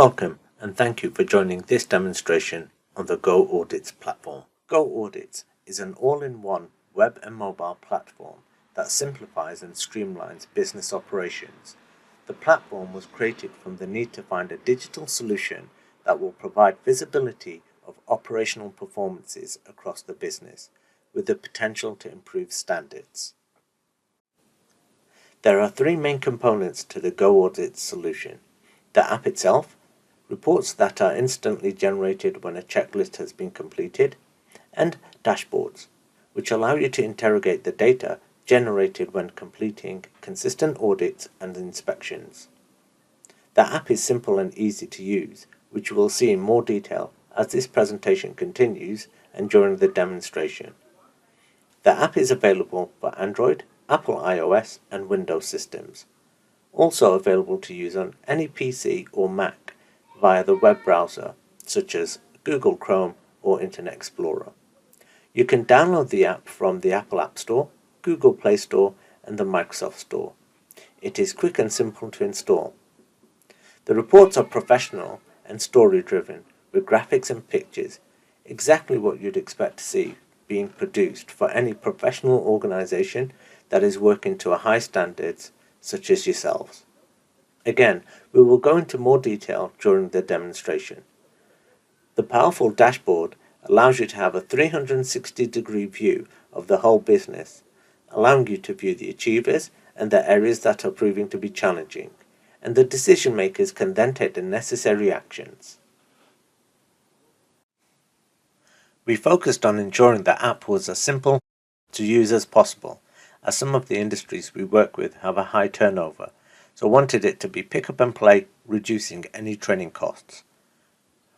Welcome and thank you for joining this demonstration on the Go Audits platform. Go Audits is an all-in-one web and mobile platform that simplifies and streamlines business operations. The platform was created from the need to find a digital solution that will provide visibility of operational performances across the business, with the potential to improve standards. There are three main components to the Go Audits solution: the app itself, reports that are instantly generated when a checklist has been completed, and dashboards, which allow you to interrogate the data generated when completing consistent audits and inspections. The app is simple and easy to use, which you will see in more detail as this presentation continues and during the demonstration. The app is available for Android, Apple iOS and Windows systems. Also available to use on any PC or Mac via the web browser, such as Google Chrome or Internet Explorer. You can download the app from the Apple App Store, Google Play Store and the Microsoft Store. It is quick and simple to install. The reports are professional and story-driven, with graphics and pictures, exactly what you'd expect to see being produced for any professional organization that is working to a high standards, such as yourselves. Again, we will go into more detail during the demonstration. The powerful dashboard allows you to have a 360-degree view of the whole business, allowing you to view the achievers and the areas that are proving to be challenging, and the decision makers can then take the necessary actions. We focused on ensuring the app was as simple to use as possible, as some of the industries we work with have a high turnover, so wanted it to be pick up and play, reducing any training costs.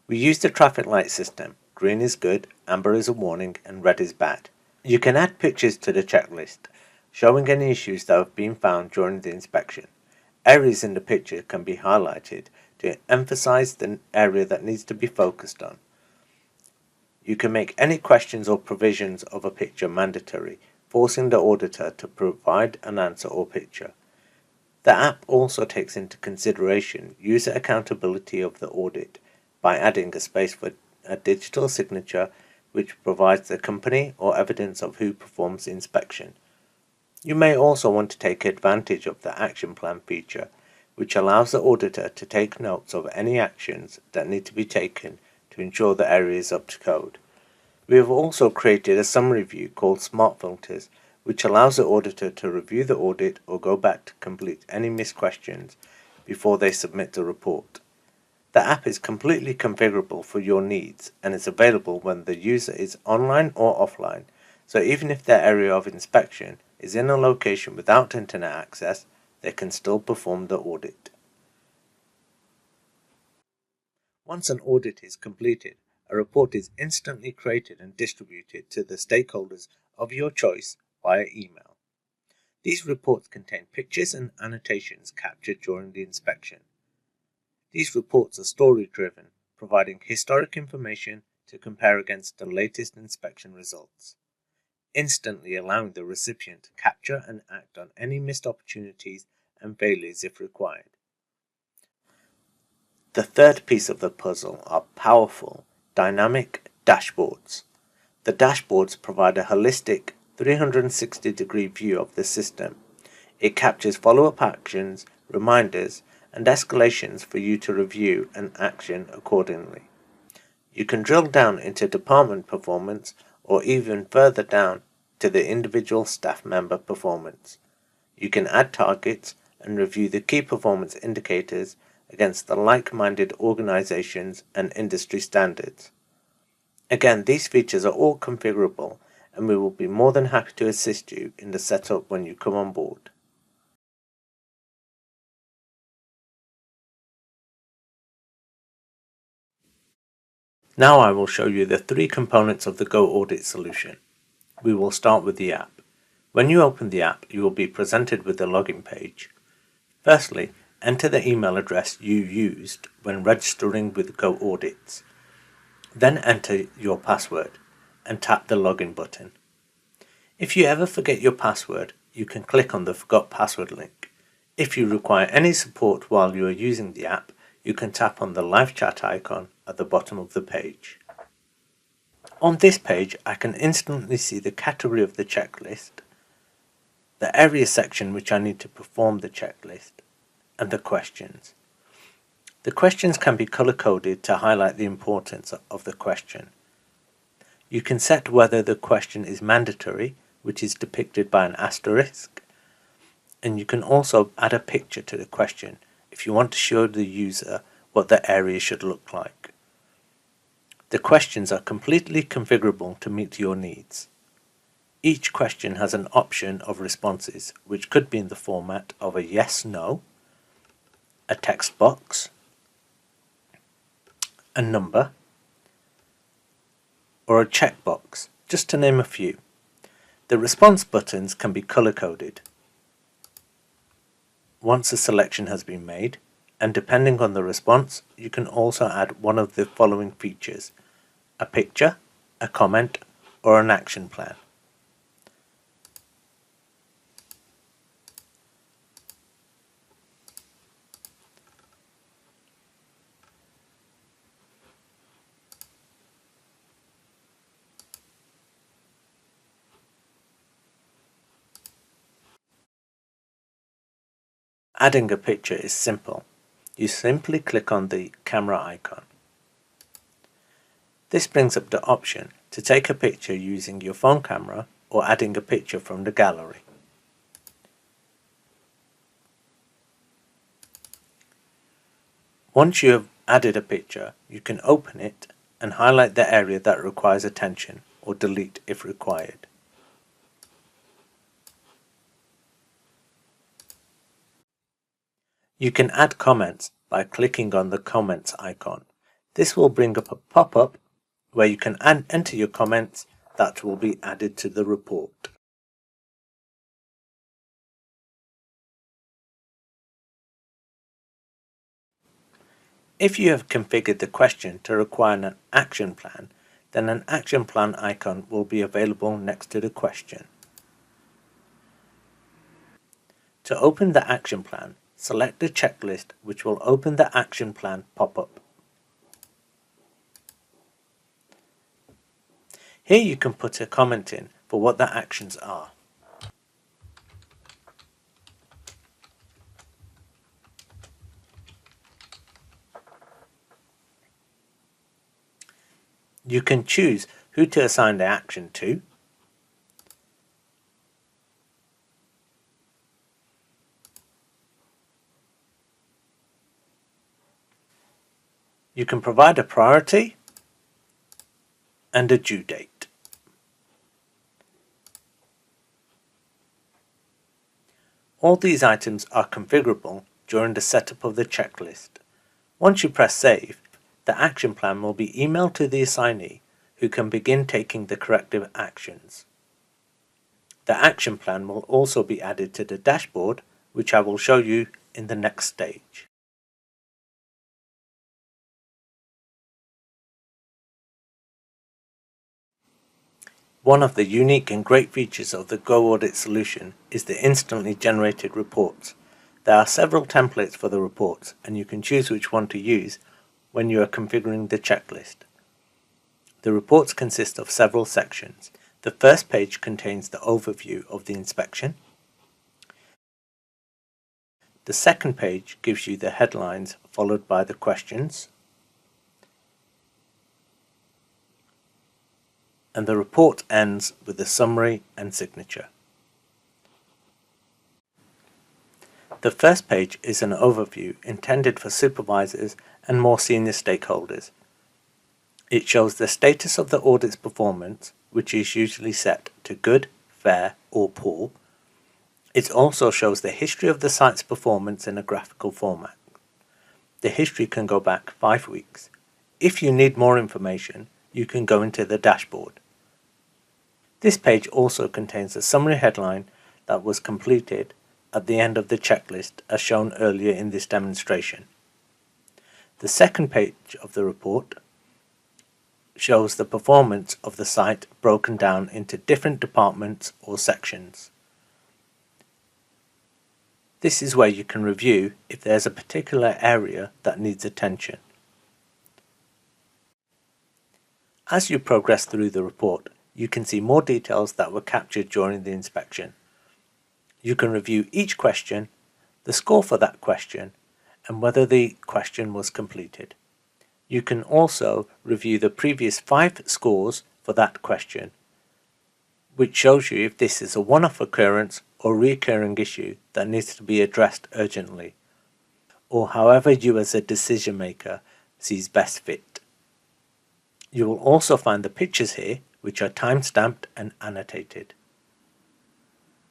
We used the traffic light system. Green is good, amber is a warning, and red is bad. You can add pictures to the checklist, showing any issues that have been found during the inspection. Areas in the picture can be highlighted to emphasize the area that needs to be focused on. You can make any questions or provisions of a picture mandatory, forcing the auditor to provide an answer or picture. The app also takes into consideration user accountability of the audit by adding a space for a digital signature which provides the company or evidence of who performs the inspection. You may also want to take advantage of the action plan feature, which allows the auditor to take notes of any actions that need to be taken to ensure the area is up to code. We have also created a summary view called Smart Filters, which allows the auditor to review the audit or go back to complete any missed questions before they submit the report. The app is completely configurable for your needs and is available when the user is online or offline, so even if their area of inspection is in a location without internet access, they can still perform the audit. Once an audit is completed, a report is instantly created and distributed to the stakeholders of your choice via email. These reports contain pictures and annotations captured during the inspection. These reports are story-driven, providing historic information to compare against the latest inspection results, instantly allowing the recipient to capture and act on any missed opportunities and failures if required. The third piece of the puzzle are powerful, dynamic dashboards. The dashboards provide a holistic 360-degree view of the system. It captures follow-up actions, reminders, and escalations for you to review and action accordingly. You can drill down into department performance or even further down to the individual staff member performance. You can add targets and review the key performance indicators against the like-minded organizations and industry standards. Again, these features are all configurable, and we will be more than happy to assist you in the setup when you come on board. Now I will show you the three components of the Go Audit solution. We will start with the app. When you open the app, you will be presented with the login page. Firstly, enter the email address you used when registering with Go Audits. Then enter your password and tap the login button. If you ever forget your password, you can click on the Forgot Password link. If you require any support while you are using the app, you can tap on the live chat icon at the bottom of the page. On this page, I can instantly see the category of the checklist, the area section which I need to perform the checklist, and the questions. The questions can be color-coded to highlight the importance of the question. You can set whether the question is mandatory, which is depicted by an asterisk, and you can also add a picture to the question if you want to show the user what the area should look like. The questions are completely configurable to meet your needs. Each question has an option of responses, which could be in the format of a yes/no, a text box, a number, or a checkbox, just to name a few. The response buttons can be color-coded once a selection has been made, and depending on the response, you can also add one of the following features: a picture, a comment, or an action plan. Adding a picture is simple. You simply click on the camera icon. This brings up the option to take a picture using your phone camera or adding a picture from the gallery. Once you have added a picture, you can open it and highlight the area that requires attention or delete if required. You can add comments by clicking on the comments icon. This will bring up a pop-up where you can enter your comments that will be added to the report. If you have configured the question to require an action plan, then an action plan icon will be available next to the question. To open the action plan, select the checklist, which will open the action plan pop-up. Here you can put a comment in for what the actions are. You can choose who to assign the action to. You can provide a priority and a due date. All these items are configurable during the setup of the checklist. Once you press save, the action plan will be emailed to the assignee, who can begin taking the corrective actions. The action plan will also be added to the dashboard, which I will show you in the next stage. One of the unique and great features of the Go Audit solution is the instantly generated reports. There are several templates for the reports, and you can choose which one to use when you are configuring the checklist. The reports consist of several sections. The first page contains the overview of the inspection. The second page gives you the headlines followed by the questions. And the report ends with a summary and signature. The first page is an overview intended for supervisors and more senior stakeholders. It shows the status of the audit's performance, which is usually set to good, fair, or poor. It also shows the history of the site's performance in a graphical format. The history can go back 5 weeks. If you need more information, you can go into the dashboard. This page also contains a summary headline that was completed at the end of the checklist, as shown earlier in this demonstration. The second page of the report shows the performance of the site broken down into different departments or sections. This is where you can review if there's a particular area that needs attention. As you progress through the report, you can see more details that were captured during the inspection. You can review each question, the score for that question, and whether the question was completed. You can also review the previous 5 scores for that question, which shows you if this is a one-off occurrence or recurring issue that needs to be addressed urgently, or however you as a decision maker sees best fit. You will also find the pictures here, which are time-stamped and annotated.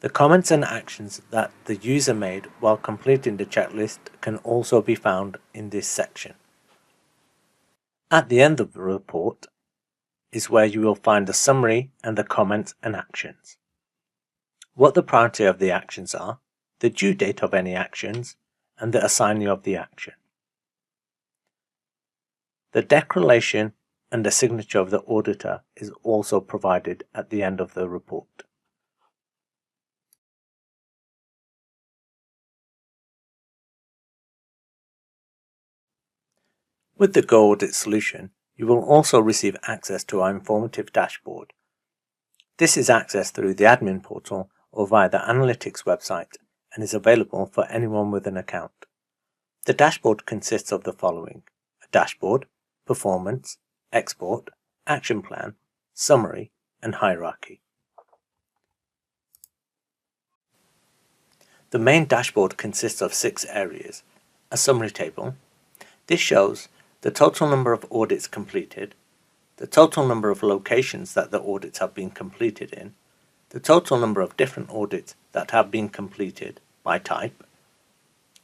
The comments and actions that the user made while completing the checklist can also be found in this section. At the end of the report is where you will find the summary and the comments and actions, what the priority of the actions are, the due date of any actions, and the assignee of the action. The declaration and the signature of the auditor is also provided at the end of the report. With the Go Audit solution, you will also receive access to our informative dashboard. This is accessed through the admin portal or via the analytics website and is available for anyone with an account. The dashboard consists of the following: a dashboard, performance, export, action plan, summary, and hierarchy. The main dashboard consists of 6 areas: a summary table. This shows the total number of audits completed, the total number of locations that the audits have been completed in, the total number of different audits that have been completed by type,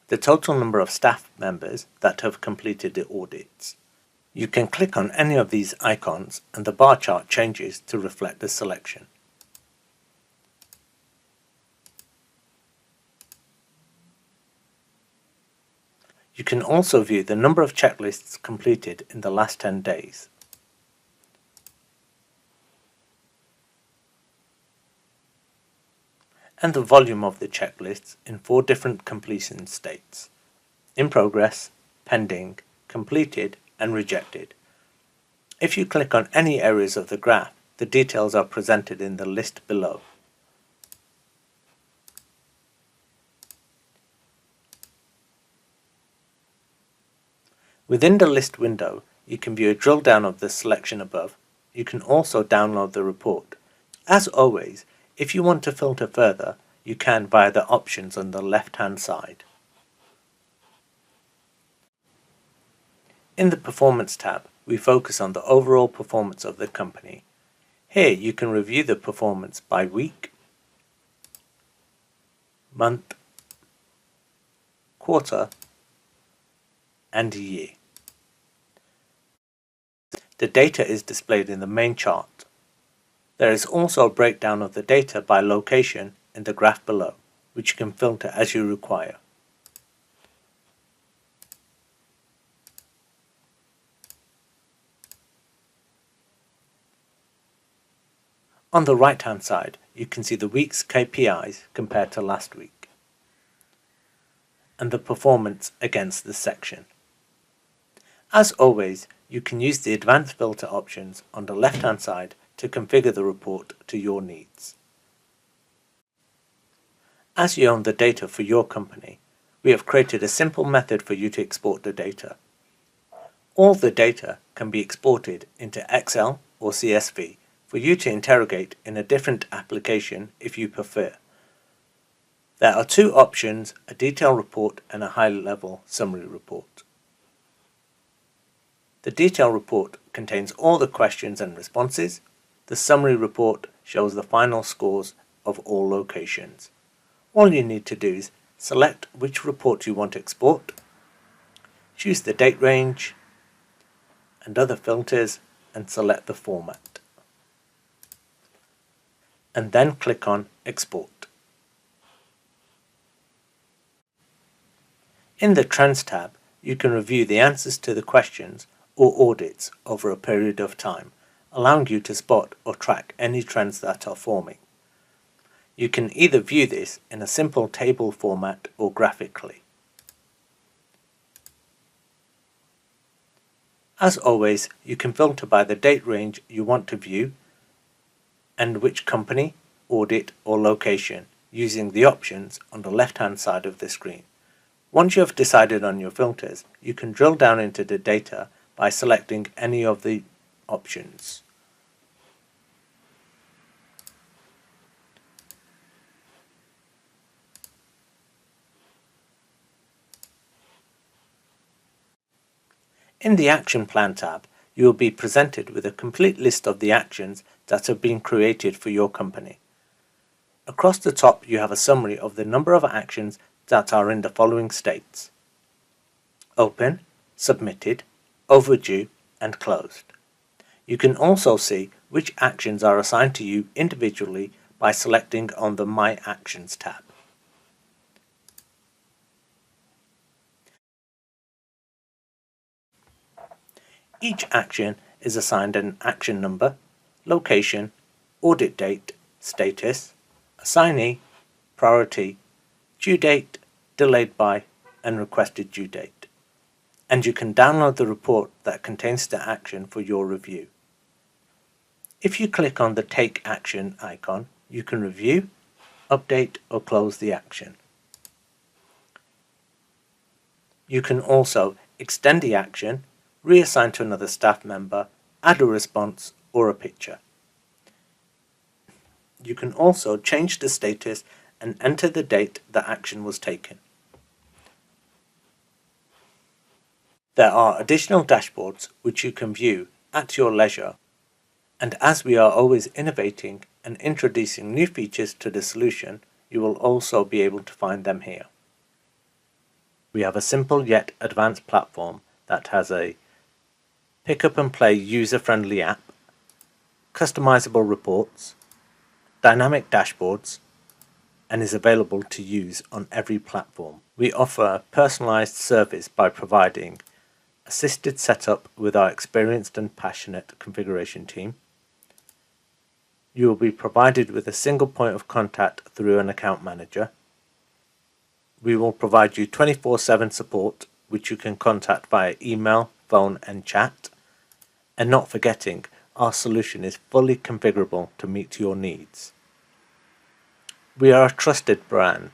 the total number of staff members that have completed the audits. You can click on any of these icons and the bar chart changes to reflect the selection. You can also view the number of checklists completed in the last 10 days. And the volume of the checklists in 4 different completion states: in progress, pending, completed, and rejected. If you click on any areas of the graph, the details are presented in the list below. Within the list window, you can view a drill down of the selection above. You can also download the report. As always, if you want to filter further, you can via the options on the left-hand side. In the Performance tab, we focus on the overall performance of the company. Here you can review the performance by week, month, quarter, and year. The data is displayed in the main chart. There is also a breakdown of the data by location in the graph below, which you can filter as you require. On the right-hand side, you can see the week's KPIs compared to last week, and the performance against the section. As always, you can use the advanced filter options on the left-hand side to configure the report to your needs. As you own the data for your company, we have created a simple method for you to export the data. All the data can be exported into Excel or CSV for you to interrogate in a different application if you prefer. There are 2 options: a detailed report and a high-level summary report. The detailed report contains all the questions and responses. The summary report shows the final scores of all locations. All you need to do is select which report you want to export, choose the date range and other filters, and select the format. And then click on Export. In the Trends tab, you can review the answers to the questions or audits over a period of time, allowing you to spot or track any trends that are forming. You can either view this in a simple table format or graphically. As always, you can filter by the date range you want to view and which company, audit or location using the options on the left-hand side of the screen. Once you have decided on your filters, you can drill down into the data by selecting any of the options. In the Action Plan tab, you will be presented with a complete list of the actions that have been created for your company. Across the top, you have a summary of the number of actions that are in the following states: open, submitted, overdue, and closed. You can also see which actions are assigned to you individually by selecting on the My Actions tab. Each action is assigned an action number, location, audit date, status, assignee, priority, due date, delayed by, and requested due date. And you can download the report that contains the action for your review. If you click on the Take Action icon, you can review, update, or close the action. You can also extend the action, reassign to another staff member, add a response, or a picture. You can also change the status and enter the date the action was taken. There are additional dashboards which you can view at your leisure, and as we are always innovating and introducing new features to the solution, you will also be able to find them here. We have a simple yet advanced platform that has a pick-up-and-play user-friendly app, customizable reports, dynamic dashboards, and is available to use on every platform. We offer personalized service by providing assisted setup with our experienced and passionate configuration team. You will be provided with a single point of contact through an account manager. We will provide you 24/7 support, which you can contact via email, phone and chat. And not forgetting, our solution is fully configurable to meet your needs. We are a trusted brand